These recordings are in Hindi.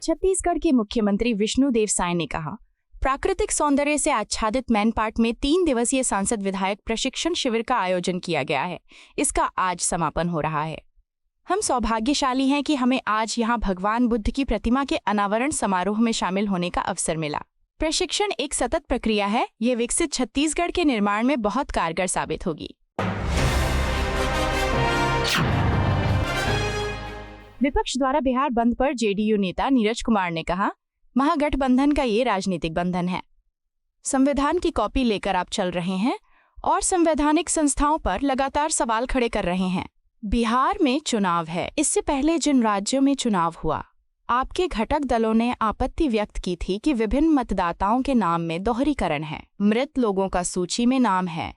छत्तीसगढ़ के मुख्यमंत्री विष्णुदेव साय ने कहा, प्राकृतिक सौंदर्य से आच्छादित मैनपाट में 3 दिवसीय सांसद विधायक प्रशिक्षण शिविर का आयोजन किया गया है। इसका आज समापन हो रहा है। हम सौभाग्यशाली हैं कि हमें आज यहां भगवान बुद्ध की प्रतिमा के अनावरण समारोह में शामिल होने का अवसर मिला। प्रशिक्षण एक सतत प्रक्रिया है। ये विकसित छत्तीसगढ़ के निर्माण में बहुत कारगर साबित होगी। विपक्ष द्वारा बिहार बंद पर जेडीयू नेता नीरज कुमार ने कहा, महागठबंधन का ये राजनीतिक बंधन है। संविधान की कॉपी लेकर आप चल रहे हैं और संवैधानिक संस्थाओं पर लगातार सवाल खड़े कर रहे हैं। बिहार में चुनाव है। इससे पहले जिन राज्यों में चुनाव हुआ, आपके घटक दलों ने आपत्ति व्यक्त की थी कि विभिन्न मतदाताओं के नाम में दोहरीकरण है। मृत लोगों का सूची में नाम है।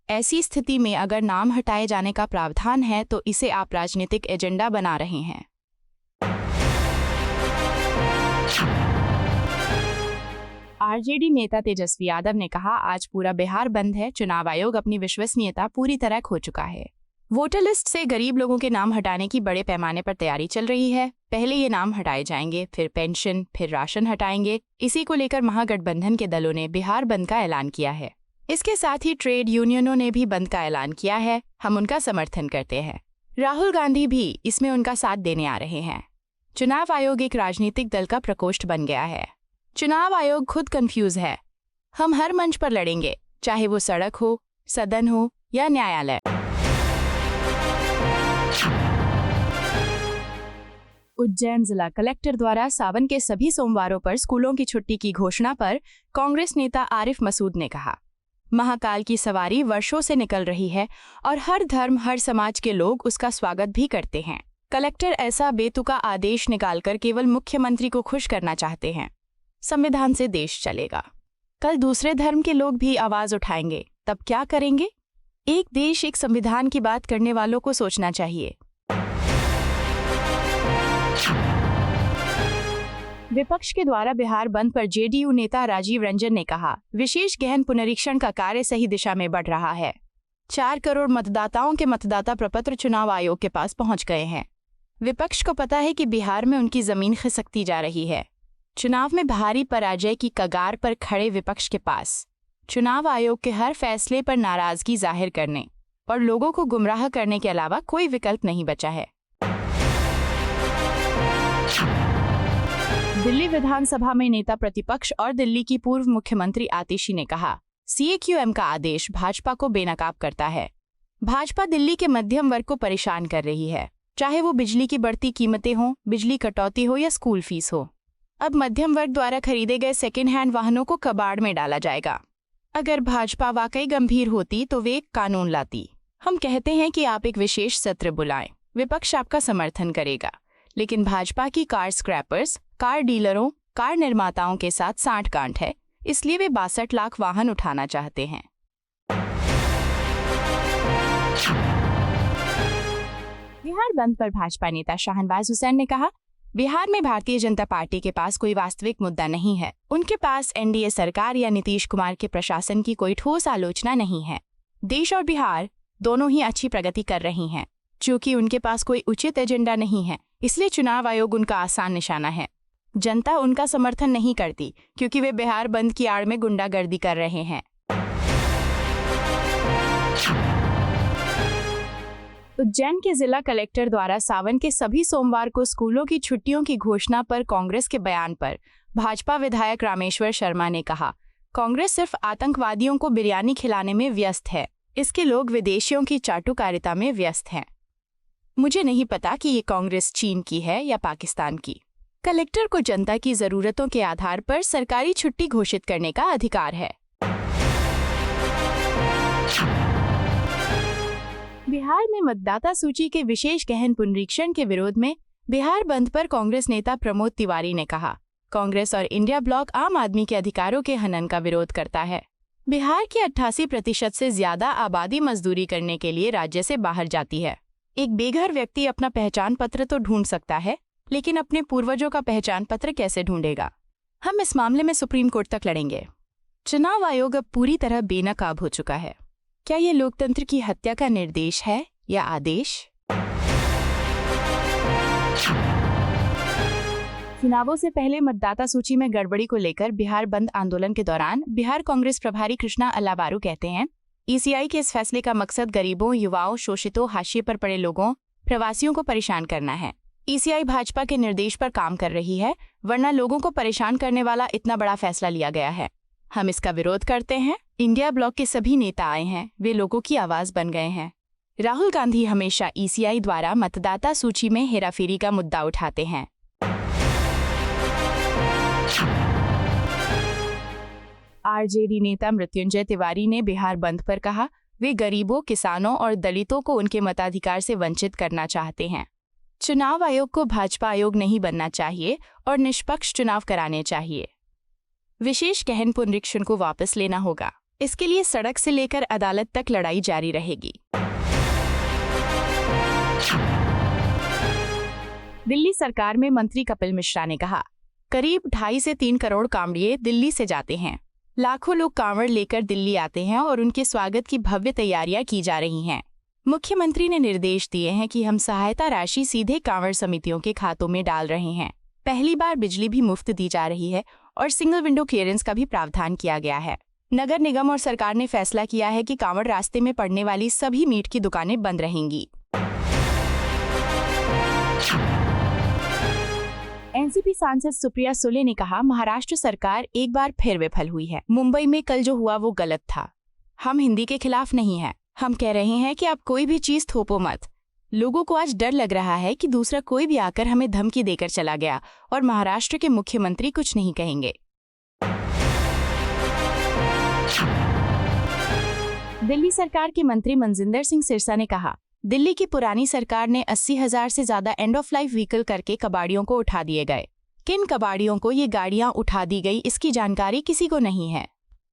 ऐसी स्थिति में अगर नाम हटाए जाने का प्रावधान है तो इसे आप राजनीतिक एजेंडा बना रहे हैं। आरजेडी नेता तेजस्वी यादव ने कहा, आज पूरा बिहार बंद है। चुनाव आयोग अपनी विश्वसनीयता पूरी तरह खो चुका है। वोटर लिस्ट से गरीब लोगों के नाम हटाने की बड़े पैमाने पर तैयारी चल रही है। पहले ये नाम हटाए जाएंगे, फिर पेंशन, फिर राशन हटाएंगे। इसी को लेकर महागठबंधन के दलों ने बिहार बंद का ऐलान किया है। इसके साथ ही ट्रेड यूनियनों ने भी बंद का ऐलान किया है। हम उनका समर्थन करते हैं। राहुल गांधी भी इसमें उनका साथ देने आ रहे हैं। चुनाव आयोग एक राजनीतिक दल का प्रकोष्ठ बन गया है। चुनाव आयोग खुद कंफ्यूज है। हम हर मंच पर लड़ेंगे, चाहे वो सड़क हो, सदन हो या न्यायालय। उज्जैन जिला कलेक्टर द्वारा सावन के सभी सोमवारों पर स्कूलों की छुट्टी की घोषणा पर कांग्रेस नेता आरिफ मसूद ने कहा, महाकाल की सवारी वर्षों से निकल रही है और हर धर्म, हर समाज के लोग उसका स्वागत भी करते हैं। कलेक्टर ऐसा बेतुका आदेश निकालकर केवल मुख्यमंत्री को खुश करना चाहते हैं। संविधान से देश चलेगा। कल दूसरे धर्म के लोग भी आवाज उठाएंगे, तब क्या करेंगे? एक देश एक संविधान की बात करने वालों को सोचना चाहिए। विपक्ष के द्वारा बिहार बंद पर जेडीयू नेता राजीव रंजन ने कहा, विशेष गहन पुनरीक्षण का कार्य सही दिशा में बढ़ रहा है। 4 करोड़ मतदाताओं के मतदाता प्रपत्र चुनाव आयोग के पास पहुंच गए हैं। विपक्ष को पता है कि बिहार में उनकी जमीन खिसकती जा रही है। चुनाव में भारी पराजय की कगार पर खड़े विपक्ष के पास चुनाव आयोग के हर फैसले पर नाराजगी जाहिर करने और लोगों को गुमराह करने के अलावा कोई विकल्प नहीं बचा है। दिल्ली विधानसभा में नेता प्रतिपक्ष और दिल्ली की पूर्व मुख्यमंत्री आतिशी ने कहा, सीएक्यूएम का आदेश भाजपा को बेनकाब करता है। भाजपा दिल्ली के मध्यम वर्ग को परेशान कर रही है, चाहे वो बिजली की बढ़ती कीमतें हों, बिजली कटौती हो या स्कूल फीस हो। अब मध्यम वर्ग द्वारा खरीदे गए सेकेंड हैंड वाहनों को कबाड़ में डाला जाएगा। अगर भाजपा वाकई गंभीर होती तो वे एक कानून लाती। हम कहते हैं कि आप एक विशेष सत्र बुलाएं, विपक्ष आपका समर्थन करेगा, लेकिन भाजपा की कार स्क्रैपर्स, कार डीलरों, कार निर्माताओं के साथ सांठ-गांठ है, इसलिए वे 62 लाख वाहन उठाना चाहते हैं। बिहार बंद पर भाजपा नेता शाहनवाज हुसैन ने कहा, बिहार में भारतीय जनता पार्टी के पास कोई वास्तविक मुद्दा नहीं है। उनके पास एनडीए सरकार या नीतीश कुमार के प्रशासन की कोई ठोस आलोचना नहीं है। देश और बिहार दोनों ही अच्छी प्रगति कर रही हैं। चूंकि उनके पास कोई उचित एजेंडा नहीं है, इसलिए चुनाव आयोग उनका आसान निशाना है। जनता उनका समर्थन नहीं करती क्योंकि वे बिहार बंद की आड़ में गुंडागर्दी कर रहे हैं। उज्जैन के जिला कलेक्टर द्वारा सावन के सभी सोमवार को स्कूलों की छुट्टियों की घोषणा पर कांग्रेस के बयान पर भाजपा विधायक रामेश्वर शर्मा ने कहा, कांग्रेस सिर्फ आतंकवादियों को बिरयानी खिलाने में व्यस्त है। इसके लोग विदेशियों की चाटुकारिता में व्यस्त हैं। मुझे नहीं पता कि ये कांग्रेस चीन की है या पाकिस्तान की। कलेक्टर को जनता की जरूरतों के आधार पर सरकारी छुट्टी घोषित करने का अधिकार है। बिहार में मतदाता सूची के विशेष गहन पुनरीक्षण के विरोध में बिहार बंद पर कांग्रेस नेता प्रमोद तिवारी ने कहा, कांग्रेस और इंडिया ब्लॉक आम आदमी के अधिकारों के हनन का विरोध करता है। बिहार की 88% से ज्यादा आबादी मजदूरी करने के लिए राज्य से बाहर जाती है। एक बेघर व्यक्ति अपना पहचान पत्र तो ढूंढ सकता है, लेकिन अपने पूर्वजों का पहचान पत्र कैसे ढूंढेगा? हम इस मामले में सुप्रीम कोर्ट तक लड़ेंगे। चुनाव आयोग अब पूरी तरह बेनकाब हो चुका है। क्या ये लोकतंत्र की हत्या का निर्देश है या आदेश? चुनावों से पहले मतदाता सूची में गड़बड़ी को लेकर बिहार बंद आंदोलन के दौरान बिहार कांग्रेस प्रभारी कृष्णा अल्लाबारू कहते हैं, ईसीआई के इस फैसले का मकसद गरीबों, युवाओं, शोषितों, हाशिए पर पड़े लोगों, प्रवासियों को परेशान करना है। ईसीआई भाजपा के निर्देश पर काम कर रही है, वरना लोगों को परेशान करने वाला इतना बड़ा फैसला लिया गया है। हम इसका विरोध करते हैं। इंडिया ब्लॉक के सभी नेता आए हैं, वे लोगों की आवाज बन गए हैं। राहुल गांधी हमेशा ईसीआई द्वारा मतदाता सूची में हेराफेरी का मुद्दा उठाते हैं। आरजेडी नेता मृत्युंजय तिवारी ने बिहार बंद पर कहा, वे गरीबों, किसानों और दलितों को उनके मताधिकार से वंचित करना चाहते हैं। चुनाव आयोग को भाजपा आयोग नहीं बनना चाहिए और निष्पक्ष चुनाव कराने चाहिए। विशेष गहन पुनरीक्षण को वापस लेना होगा। इसके लिए सड़क से लेकर अदालत तक लड़ाई जारी रहेगी। दिल्ली सरकार में मंत्री कपिल मिश्रा ने कहा, करीब 2.5 से 3 करोड़ कांवड़िए दिल्ली से जाते हैं। लाखों लोग कांवड़ लेकर दिल्ली आते हैं और उनके स्वागत की भव्य तैयारियां की जा रही हैं। मुख्यमंत्री ने निर्देश दिए हैं कि हम सहायता राशि सीधे कांवड़ समितियों के खातों में डाल रहे हैं। पहली बार बिजली भी मुफ्त दी जा रही है और सिंगल विंडो क्लियरेंस का भी प्रावधान किया गया है। नगर निगम और सरकार ने फैसला किया है कि कांवड़ रास्ते में पड़ने वाली सभी मीट की दुकानें बंद रहेंगी। एनसीपी सांसद सुप्रिया सुले ने कहा, महाराष्ट्र सरकार एक बार फिर विफल हुई है। मुंबई में कल जो हुआ वो गलत था। हम हिंदी के खिलाफ नहीं हैं। हम कह रहे हैं कि आप कोई भी चीज थोपो मत। लोगों को आज डर लग रहा है कि दूसरा कोई भी आकर हमें धमकी देकर चला गया और महाराष्ट्र के मुख्यमंत्री कुछ नहीं कहेंगे। दिल्ली सरकार के मंत्री मनजिंदर सिंह सिरसा ने कहा, दिल्ली की पुरानी सरकार ने 80,000 से ज्यादा एंड ऑफ लाइफ व्हीकल करके कबाड़ियों को उठा दिए गए। किन कबाड़ियों को ये गाड़ियां उठा दी गई, इसकी जानकारी किसी को नहीं है।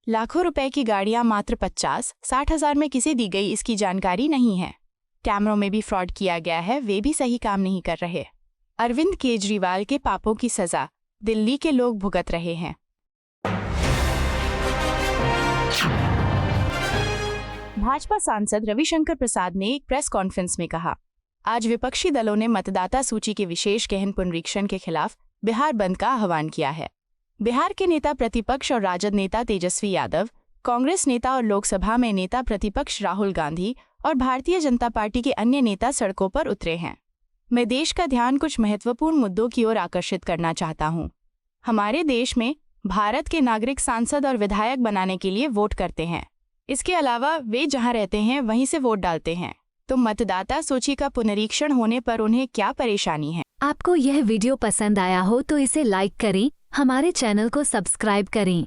लाखों रुपए की गाड़ियां मात्र 50-60 हजार में किसे दी गई, इसकी जानकारी नहीं है। कैमरों में भी फ्रॉड किया गया है, वे भी सही काम नहीं कर रहे। अरविंद केजरीवाल के पापों की सजा दिल्ली के लोग भुगत रहे हैं। भाजपा सांसद रविशंकर प्रसाद ने एक प्रेस कॉन्फ्रेंस में कहा, आज विपक्षी दलों ने मतदाता सूची के विशेष गहन पुनरीक्षण के खिलाफ बिहार बंद का आह्वान किया है। बिहार के नेता प्रतिपक्ष और राजद नेता तेजस्वी यादव, कांग्रेस नेता और लोकसभा में नेता प्रतिपक्ष राहुल गांधी और भारतीय जनता पार्टी के अन्य नेता सड़कों पर उतरे हैं। मैं देश का ध्यान कुछ महत्वपूर्ण मुद्दों की ओर आकर्षित करना चाहता हूं। हमारे देश में भारत के नागरिक सांसद और विधायक बनाने के लिए वोट करते हैं। इसके अलावा वे जहां रहते हैं वहीं से वोट डालते हैं। तो मतदाता सूची का पुनरीक्षण होने पर उन्हें क्या परेशानी है? आपको यह वीडियो पसंद आया हो तो इसे लाइक करें, हमारे चैनल को सब्सक्राइब करें।